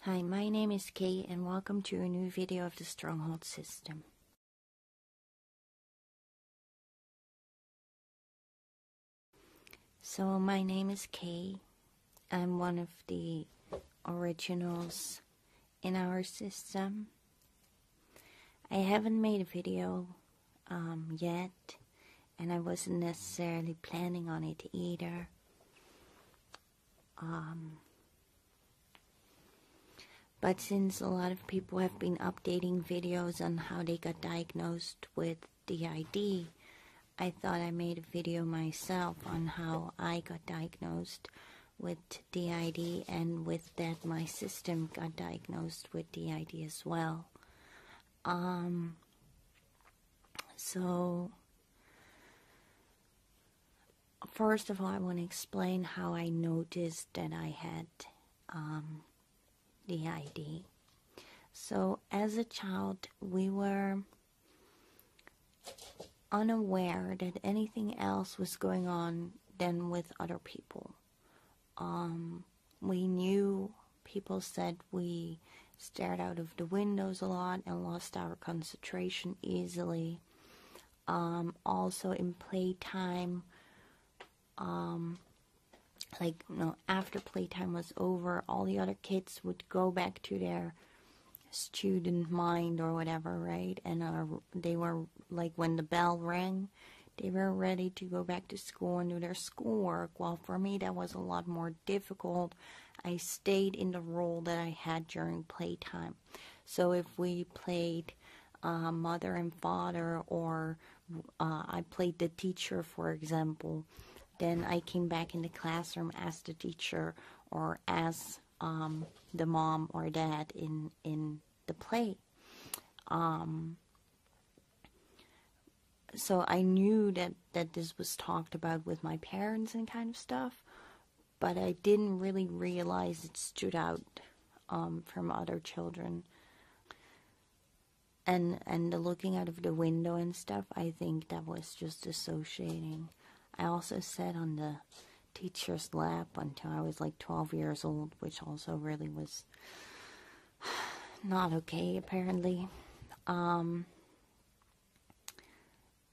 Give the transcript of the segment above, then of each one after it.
Hi, my name is Kay and welcome to a new video of the Stronghold system. So my name is Kay. I'm one of the originals in our system. I haven't made a video yet, and I wasn't necessarily planning on it either. But since a lot of people have been updating videos on how they got diagnosed with DID, I thought I made a video myself on how I got diagnosed with DID, and with that my system got diagnosed with DID as well. So first of all, I want to explain how I noticed that I had DID. So as a child, we were unaware that anything else was going on than with other people. We knew people said we stared out of the windows a lot and lost our concentration easily. Also in playtime, after playtime was over, all the other kids would go back to their student mind or whatever, right? And they were like, when the bell rang, they were ready to go back to school and do their schoolwork. Well, for me, that was a lot more difficult. I stayed in the role that I had during playtime. So if we played mother and father, or I played the teacher, for example, then I came back in the classroom as the teacher or as the mom or dad in the play. So I knew that this was talked about with my parents and kind of stuff, but I didn't really realize it stood out from other children. And the looking out of the window and stuff, I think that was just associating. I also sat on the teacher's lap until I was like 12 years old, which also really was not okay, apparently.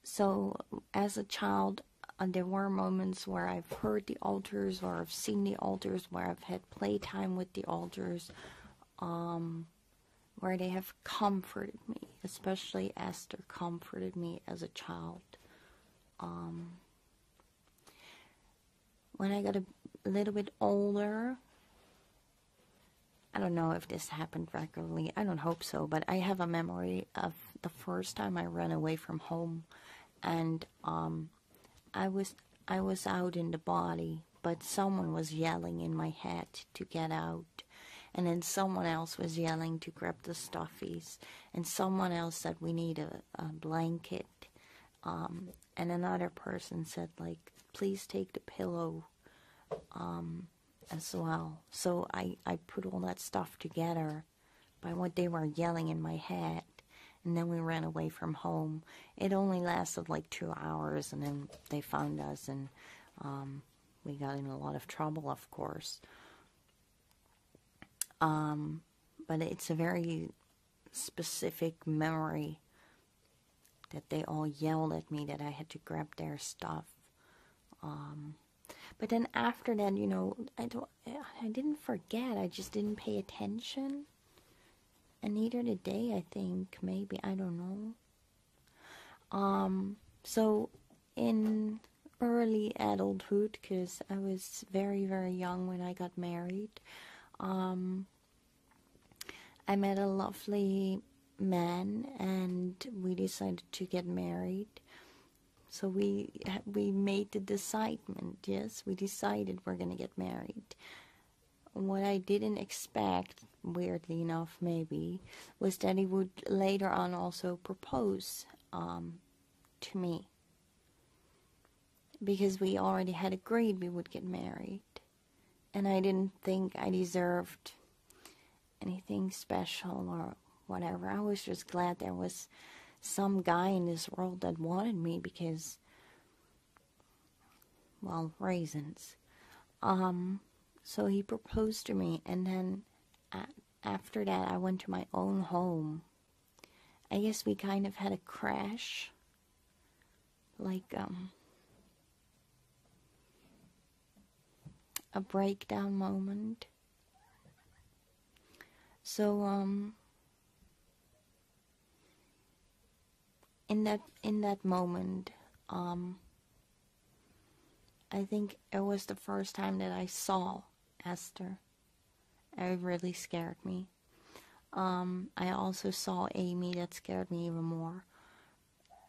So as a child, there were moments where I've heard the altars, or I've seen the altars, where I've had playtime with the altars, where they have comforted me, especially Esther comforted me as a child. When I got a little bit older, I don't know if this happened regularly, I don't hope so, but I have a memory of the first time I ran away from home, and I was out in the body, but someone was yelling in my head to get out, and then someone else was yelling to grab the stuffies, and someone else said we need a blanket, and another person said, like, please take the pillow as well. So I put all that stuff together by what they were yelling in my head, and then we ran away from home. It only lasted like 2 hours, and then they found us, and we got in a lot of trouble, of course. But it's a very specific memory that they all yelled at me that I had to grab their stuff. But then after that, you know, I didn't forget. I just didn't pay attention. And neither did they, I think. Maybe, I don't know. So in early adulthood, because I was very, very young when I got married, I met a lovely man, and we decided to get married. So we made the decidement, yes, we decided we're going to get married. What I didn't expect, weirdly enough maybe, was that he would later on also propose to me. Because we already had agreed we would get married. And I didn't think I deserved anything special or whatever. I was just glad there was some guy in this world that wanted me because, well, reasons. So he proposed to me, and then after that, I went to my own home. I guess we kind of had a crash, like a breakdown moment. So in that moment, I think it was the first time that I saw Esther. It really scared me. I also saw Amy. That scared me even more.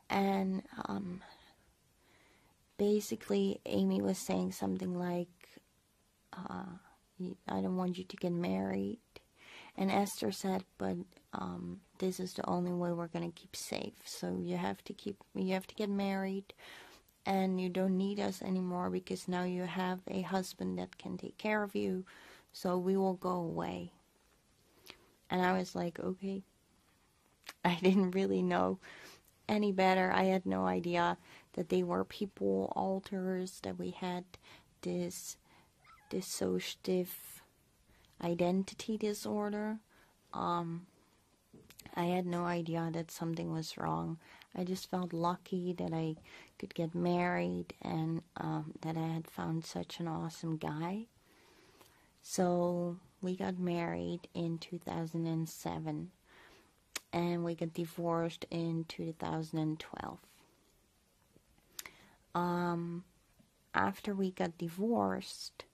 And basically, Amy was saying something like, I don't want you to get married. And Esther said, but this is the only way we're going to keep safe. So you have to get married, and you don't need us anymore because now you have a husband that can take care of you. So we will go away. And I was like, okay. I didn't really know any better. I had no idea that they were people alters, that we had this dissociative identity disorder. I had no idea that something was wrong. I just felt lucky that I could get married and that I had found such an awesome guy. So we got married in 2007 and we got divorced in 2012. After we got divorced,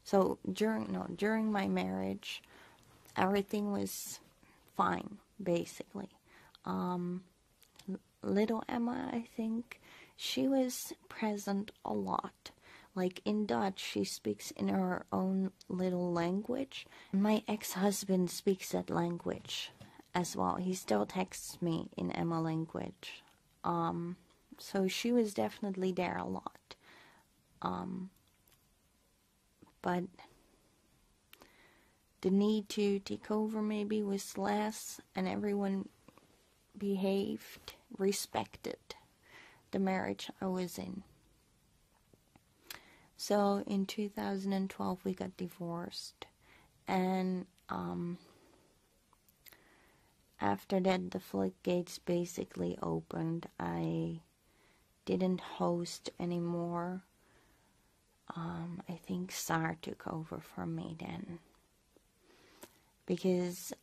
so during my marriage, everything was fine, basically. Little Emma, I think, she was present a lot. Like in Dutch, she speaks in her own little language. My ex-husband speaks that language as well. He still texts me in Emma language. So she was definitely there a lot. But the need to take over maybe was less, and everyone behaved, respected the marriage I was in. So in 2012 we got divorced, and after that the floodgates basically opened. I didn't host anymore. I think Sar took over from me then, because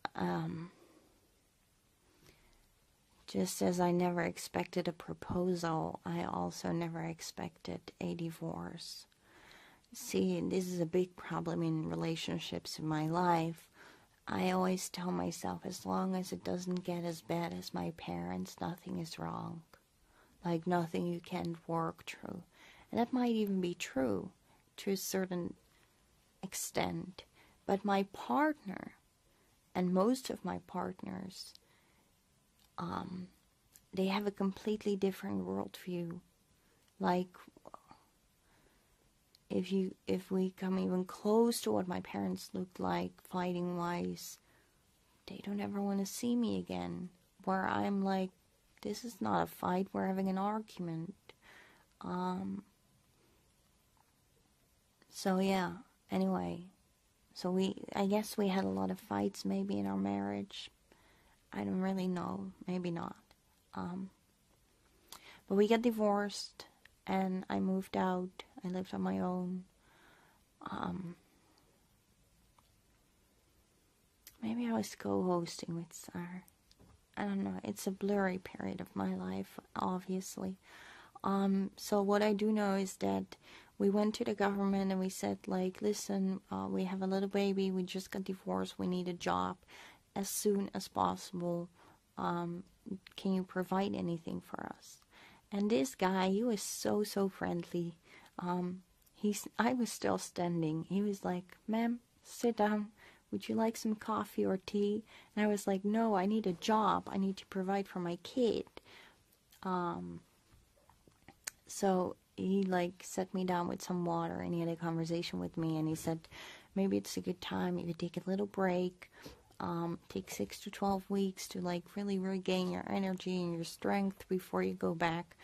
just as I never expected a proposal, I also never expected a divorce. See, this is a big problem in relationships in my life. I always tell myself, as long as it doesn't get as bad as my parents, nothing is wrong. Like nothing you can't work through. And that might even be true to a certain extent. But my partner, and most of my partners, they have a completely different worldview. Like, if we come even close to what my parents looked like, fighting-wise, they don't ever want to see me again. Where I'm like, this is not a fight, we're having an argument. So yeah, anyway. So I guess we had a lot of fights maybe in our marriage. I don't really know, maybe not. But we got divorced, and I moved out. I lived on my own. Maybe I was co-hosting with Sar. I don't know. It's a blurry period of my life, obviously. So what I do know is that we went to the government and we said, like, listen, we have a little baby. We just got divorced. We need a job as soon as possible. Can you provide anything for us? And this guy, he was so friendly. I was still standing. He was like, ma'am, sit down. Would you like some coffee or tea? And I was like, no, I need a job. I need to provide for my kid. So he like set me down with some water, and he had a conversation with me, and he said, maybe it's a good time. You could take a little break. Take 6 to 12 weeks to like really regain your energy and your strength before you go back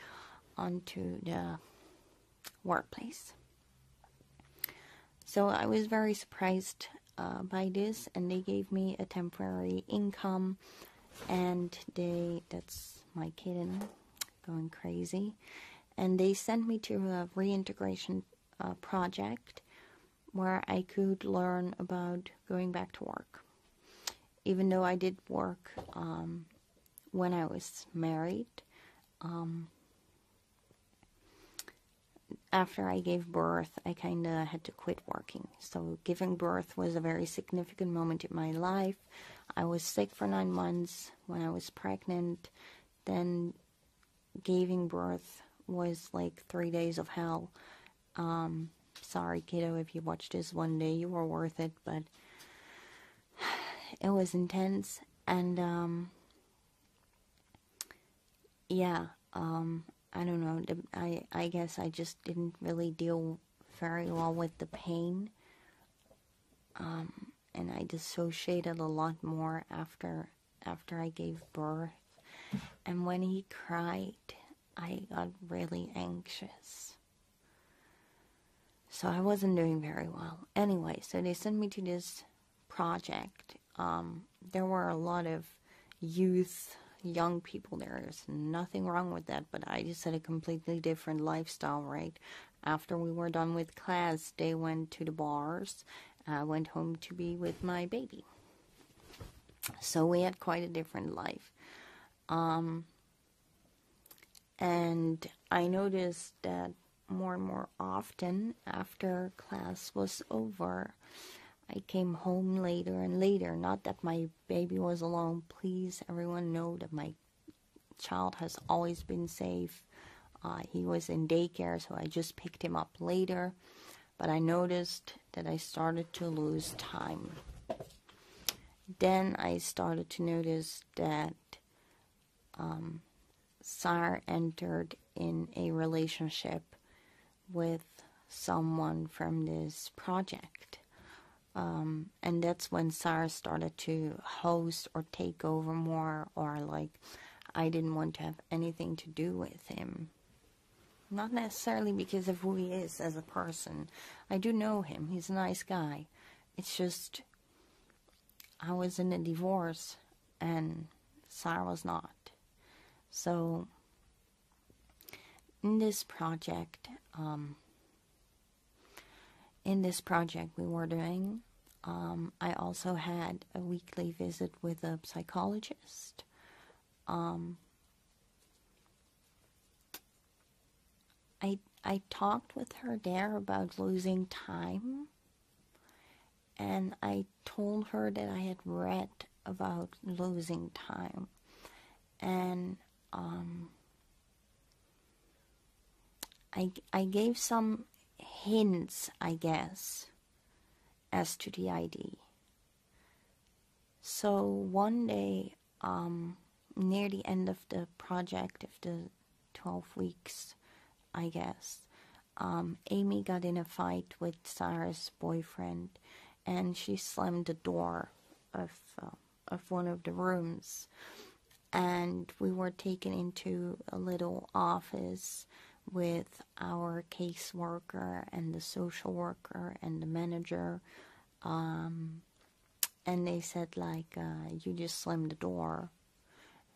onto the workplace. So I was very surprised by this, and they gave me a temporary income, and that's my kitten going crazy, and they sent me to a reintegration project where I could learn about going back to work. Even though I did work when I was married, after I gave birth, I kind of had to quit working. So giving birth was a very significant moment in my life. I was sick for 9 months when I was pregnant. Then giving birth was like 3 days of hell. Sorry, kiddo, if you watch this one day, you were worth it, but it was intense. And I don't know, I guess I just didn't really deal very well with the pain, and I dissociated a lot more after I gave birth, and when he cried, I got really anxious, so I wasn't doing very well. Anyway, so they sent me to this project. There were a lot of young people there. There's nothing wrong with that, but I just had a completely different lifestyle, right? After we were done with class, they went to the bars. I went home to be with my baby. So we had quite a different life. And I noticed that more and more often after class was over, I came home later and later. Not that my baby was alone. Please, everyone know that my child has always been safe. He was in daycare, so I just picked him up later. But I noticed that I started to lose time. Then I started to notice that Sar entered in a relationship with someone from this project. And that's when Sarah started to host or take over more, or like I didn't want to have anything to do with him. Not necessarily because of who he is as a person. I do know him. He's a nice guy. It's just I was in a divorce and Sarah was not. So in this project we were doing, I also had a weekly visit with a psychologist. I talked with her there about losing time, and I told her that I had read about losing time, and I gave some hints, I guess, as to the ID. So one day, near the end of the project, of the 12 weeks, I guess, Amy got in a fight with Sarah's boyfriend, and she slammed the door of one of the rooms, and we were taken into a little office with our caseworker and the social worker and the manager, and they said, like, you just slammed the door.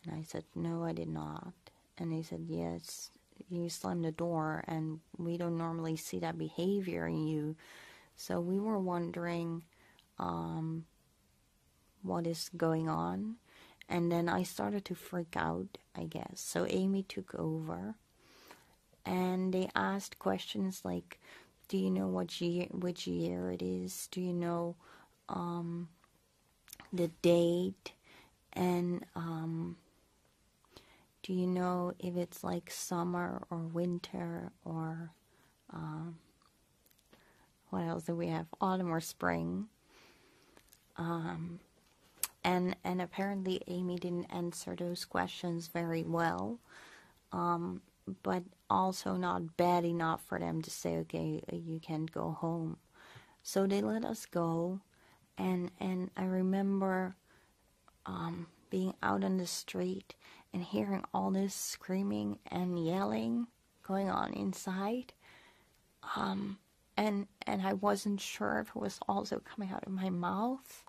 And I said, no, I did not. And they said, yes, you slammed the door, and we don't normally see that behavior in you. So we were wondering what is going on. And then I started to freak out, I guess. So Amy took over, and they asked questions like, do you know which year it is? Do you know the date? And do you know if it's like summer or winter, or what else do we have? Autumn or spring? And apparently Amy didn't answer those questions very well, but also not bad enough for them to say, okay, you can't go home. So they let us go, and I remember being out on the street and hearing all this screaming and yelling going on inside, I wasn't sure if it was also coming out of my mouth.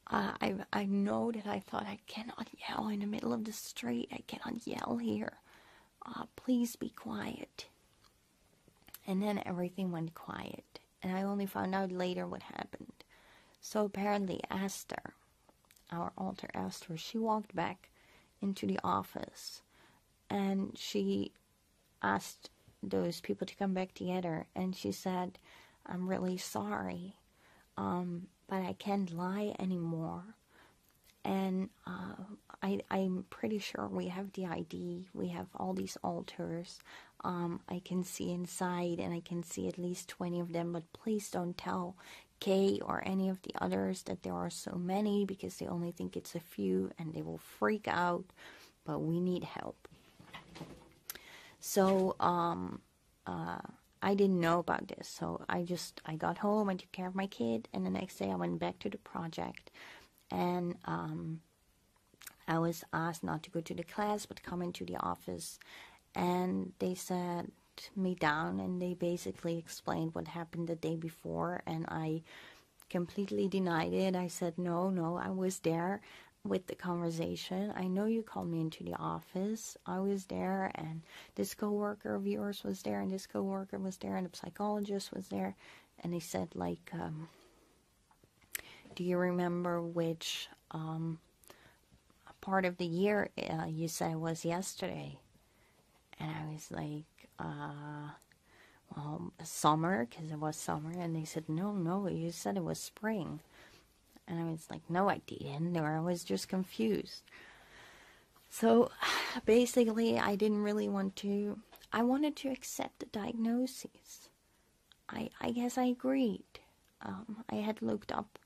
I know that I thought, I cannot yell in the middle of the street. I cannot yell here. Please be quiet. And then everything went quiet. And I only found out later what happened. So apparently Esther, our alter Esther, she walked back into the office. And she asked those people to come back together. And she said, I'm really sorry. But I can't lie anymore. And I'm pretty sure we have DID. We have all these altars. I can see inside, and I can see at least 20 of them. But please don't tell Kay or any of the others that there are so many, because they only think it's a few, and they will freak out. But we need help. So I didn't know about this. So I got home, I took care of my kid, and the next day I went back to the project. And I was asked not to go to the class, but come into the office. And they sat me down, and they basically explained what happened the day before. And I completely denied it. I said, no, I was there with the conversation. I know you called me into the office. I was there, and this coworker of yours was there, and this coworker was there, and the psychologist was there. And they said, like, do you remember which part of the year you said it was yesterday? And I was like, well, summer, because it was summer. And they said, no, you said it was spring. And I was like, no, I didn't. Or I was just confused. So basically, I didn't really want to. I wanted to accept the diagnosis. I guess I agreed. I had looked up,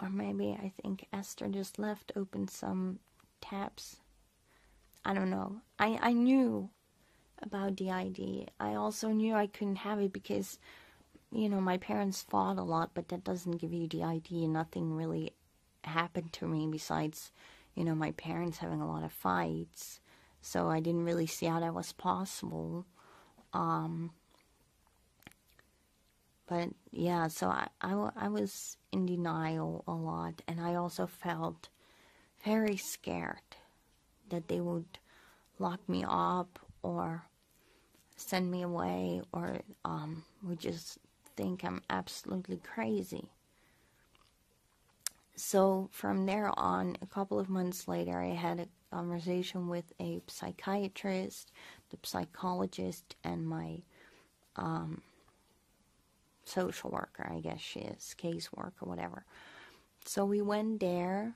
or maybe I think Esther just left open some tabs. I don't know. I knew about DID. I also knew I couldn't have it because, you know, my parents fought a lot, but that doesn't give you DID, and nothing really happened to me besides, you know, my parents having a lot of fights. So I didn't really see how that was possible. But yeah, so I was in denial a lot, and I also felt very scared that they would lock me up or send me away, or would just think I'm absolutely crazy. So from there on, a couple of months later, I had a conversation with a psychiatrist, the psychologist, and my social worker, I guess she is, caseworker, whatever. So we went there,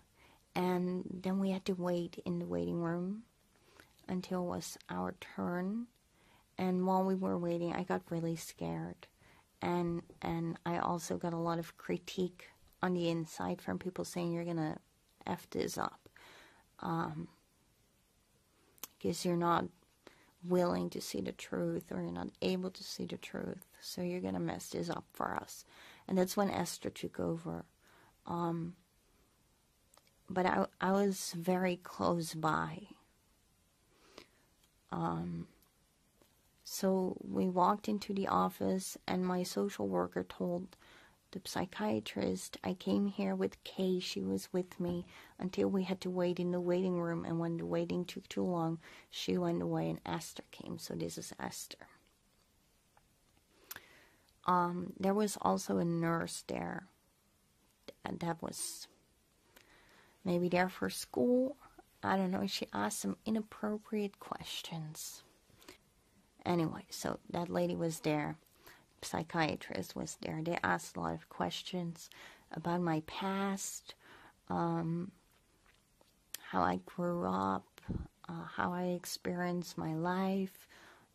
and then we had to wait in the waiting room until it was our turn. And while we were waiting, I got really scared. And I also got a lot of critique on the inside from people saying, you're gonna F this up. Because you're not willing to see the truth, or you're not able to see the truth. So you're gonna mess this up for us. And that's when Esther took over. But I was very close by. So we walked into the office, and my social worker told the psychiatrist, I came here with Kay, she was with me until we had to wait in the waiting room, and when the waiting took too long, she went away and Esther came. So this is Esther. There was also a nurse there, and that was maybe there for school. I don't know, she asked some inappropriate questions. Anyway, so that lady was there. Psychiatrist was there. They asked a lot of questions about my past, how I grew up, how I experienced my life,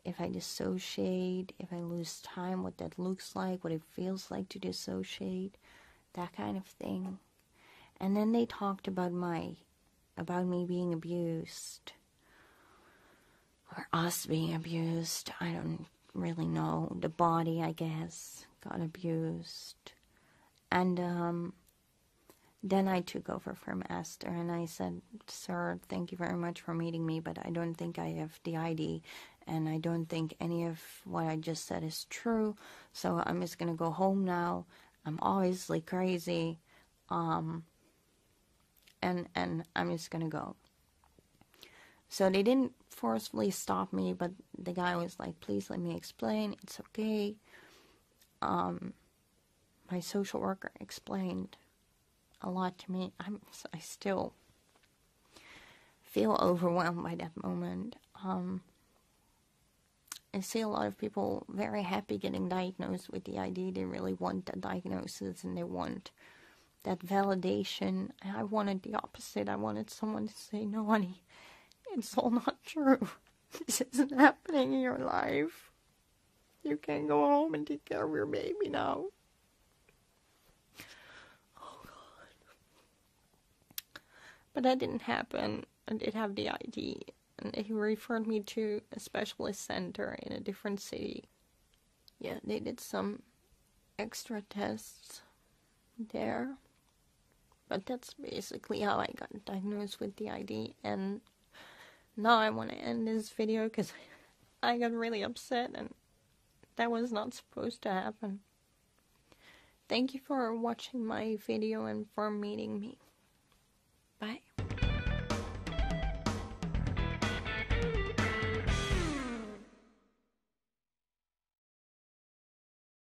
if I dissociate, if I lose time, what that looks like, what it feels like to dissociate, that kind of thing. And then they talked about me being abused, or us being abused. I don't really know. The body, I guess, got abused. And then I took over from Esther, and I said, sir, thank you very much for meeting me, but I don't think I have DID, and I don't think any of what I just said is true. So I'm just gonna go home now. I'm obviously crazy, and I'm just gonna go. So they didn't forcefully stop me, but the guy was like, please let me explain, it's okay. My social worker explained a lot to me. I still feel overwhelmed by that moment. I see a lot of people very happy getting diagnosed with DID. They really want that diagnosis and they want that validation. I wanted the opposite. I wanted someone to say, no, honey, it's all not true. This isn't happening in your life. You can go home and take care of your baby now. Oh, God. But that didn't happen. I did have DID. And he referred me to a specialist center in a different city. Yeah, they did some extra tests there. But that's basically how I got diagnosed with DID. And now I want to end this video because I got really upset and that was not supposed to happen. Thank you for watching my video and for meeting me.